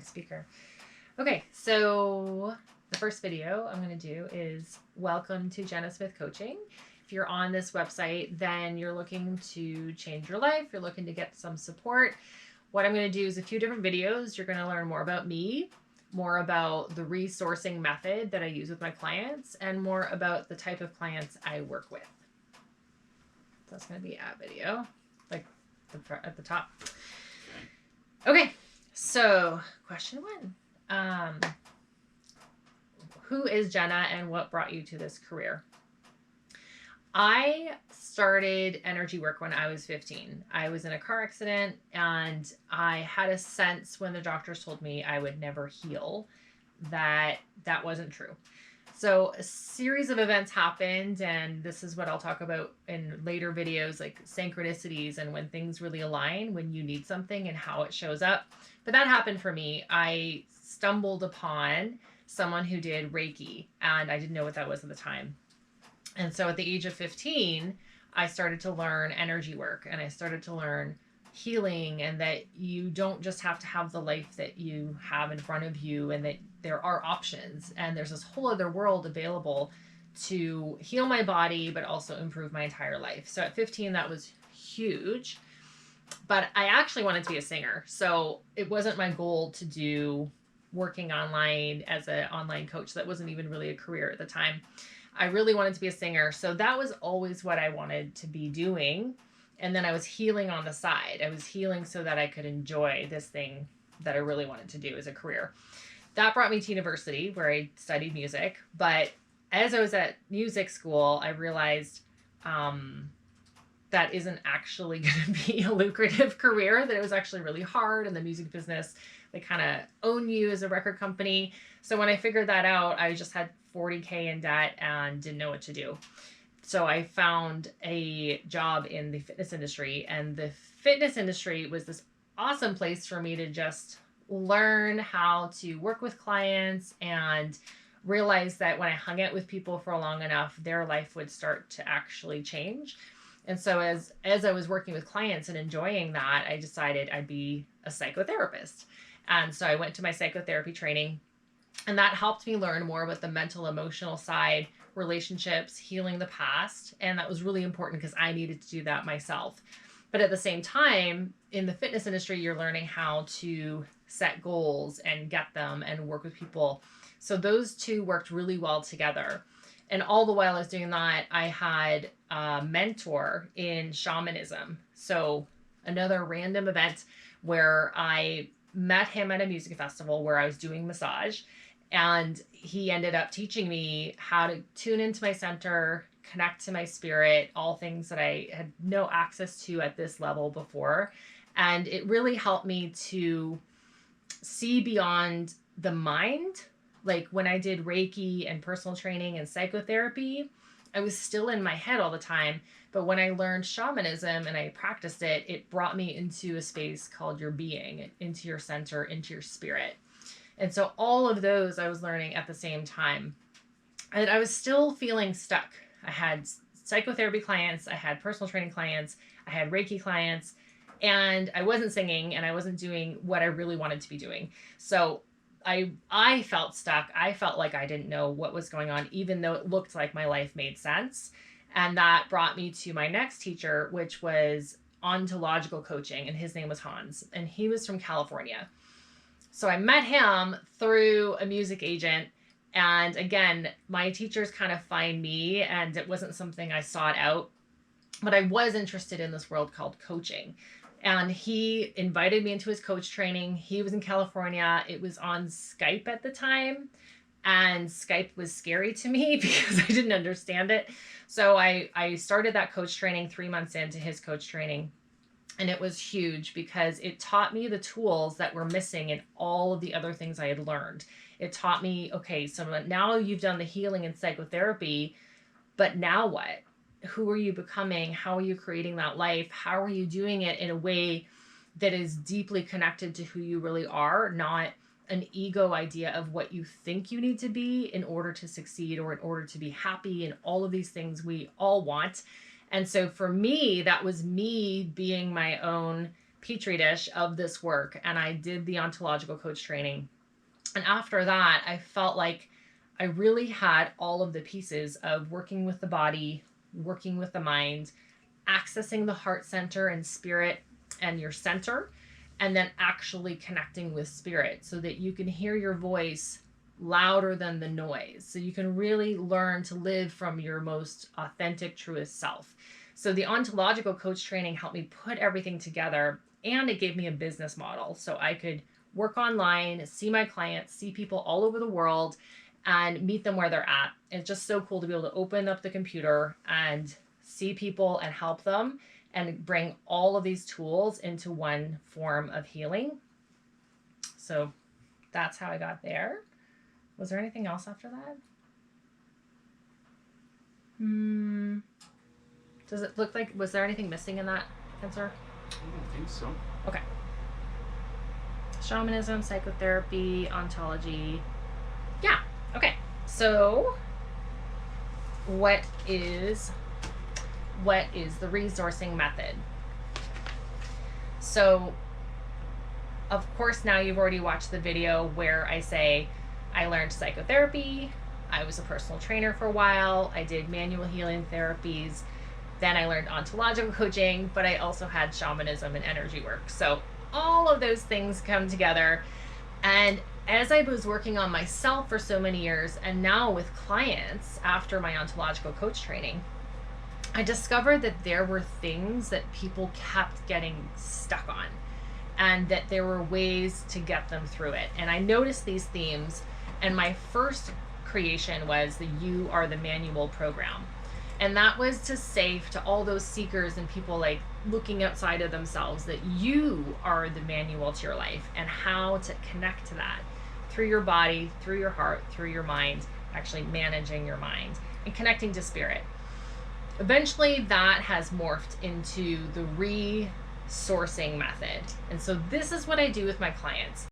Speaker. Okay, so the first video I'm going to do is welcome to Jenna Smith Coaching. If you're on this website, then you're looking to change your life, you're looking to get some support. What I'm going to do is a few different videos. You're going to learn more about me, more about the resourcing method that I use with my clients, and more about the type of clients I work with. So that's going to be a video, like at the top. Okay, so question one. Who is Jenna and what brought you to this career? I started energy work when I was 15. I was in a car accident and I had a sense when the doctors told me I would never heal that wasn't true. So a series of events happened, and this is what I'll talk about in later videos, like synchronicities and when things really align, when you need something and how it shows up. But that happened for me. I stumbled upon someone who did Reiki, and I didn't know what that was at the time. And so at the age of 15, I started to learn energy work, and I started to learn healing, and that you don't just have to have the life that you have in front of you, and that there are options, and there's this whole other world available to heal my body, but also improve my entire life. So at 15, that was huge. But I actually wanted to be a singer. So it wasn't my goal to do working online as an online coach. That wasn't even really a career at the time. I really wanted to be a singer. So that was always what I wanted to be doing. And then I was healing on the side. I was healing so that I could enjoy this thing that I really wanted to do as a career. That brought me to university where I studied music. But as I was at music school, I realized that isn't actually going to be a lucrative career, that it was actually really hard in the music business. They kind of own you as a record company. So when I figured that out, I just had $40K in debt and didn't know what to do. So I found a job in the fitness industry, and the fitness industry was this awesome place for me to just learn how to work with clients and realize that when I hung out with people for long enough, their life would start to actually change. And so as I was working with clients and enjoying that, I decided I'd be a psychotherapist. And so I went to my psychotherapy training, and that helped me learn more about the mental, emotional side, relationships, healing the past. And that was really important because I needed to do that myself. But at the same time, in the fitness industry, you're learning how to set goals and get them and work with people. So those two worked really well together. And all the while I was doing that, I had a mentor in shamanism. So another random event where I met him at a music festival where I was doing massage. And he ended up teaching me how to tune into my center, connect to my spirit, all things that I had no access to at this level before. And it really helped me to see beyond the mind. Like when I did Reiki and personal training and psychotherapy, I was still in my head all the time. But when I learned shamanism and I practiced it, it brought me into a space called your being, into your center, into your spirit. And so all of those I was learning at the same time. And I was still feeling stuck. I had psychotherapy clients, I had personal training clients, I had Reiki clients, and I wasn't singing and I wasn't doing what I really wanted to be doing. So I felt stuck. I felt like I didn't know what was going on, even though it looked like my life made sense. And that brought me to my next teacher, which was ontological coaching, and his name was Hans, and he was from California. So I met him through a music agent. And again, my teachers kind of find me, and it wasn't something I sought out, but I was interested in this world called coaching. And he invited me into his coach training. He was in California. It was on Skype at the time. And Skype was scary to me because I didn't understand it. So I started that coach training 3 months into his coach training. And it was huge because it taught me the tools that were missing in all of the other things I had learned. It taught me, okay, so now you've done the healing and psychotherapy, but now what? Who are you becoming? How are you creating that life? How are you doing it in a way that is deeply connected to who you really are, not an ego idea of what you think you need to be in order to succeed or in order to be happy and all of these things we all want. And so for me, that was me being my own petri dish of this work, and I did the ontological coach training. And after that, I felt like I really had all of the pieces of working with the body, working with the mind, accessing the heart center and spirit and your center, and then actually connecting with spirit so that you can hear your voice louder than the noise. So you can really learn to live from your most authentic, truest self. So the ontological coach training helped me put everything together, and it gave me a business model so I could work online, see my clients, see people all over the world, and meet them where they're at. It's just so cool to be able to open up the computer and see people and help them and bring all of these tools into one form of healing. So that's how I got there. Was there anything else after that? Does it look like, was there anything missing in that answer? I don't think so. Okay. Shamanism, psychotherapy, ontology. Yeah. Okay. So what is the resourcing method? So of course now you've already watched the video where I say I learned psychotherapy, I was a personal trainer for a while, I did manual healing therapies, then I learned ontological coaching, but I also had shamanism and energy work. So all of those things come together. And as I was working on myself for so many years, and now with clients after my ontological coach training, I discovered that there were things that people kept getting stuck on, and that there were ways to get them through it. And I noticed these themes, and my first creation was the You Are the Manual program. And that was to say to all those seekers and people like looking outside of themselves that you are the manual to your life, and how to connect to that through your body, through your heart, through your mind, actually managing your mind and connecting to spirit. Eventually that has morphed into the resourcing method. And so this is what I do with my clients.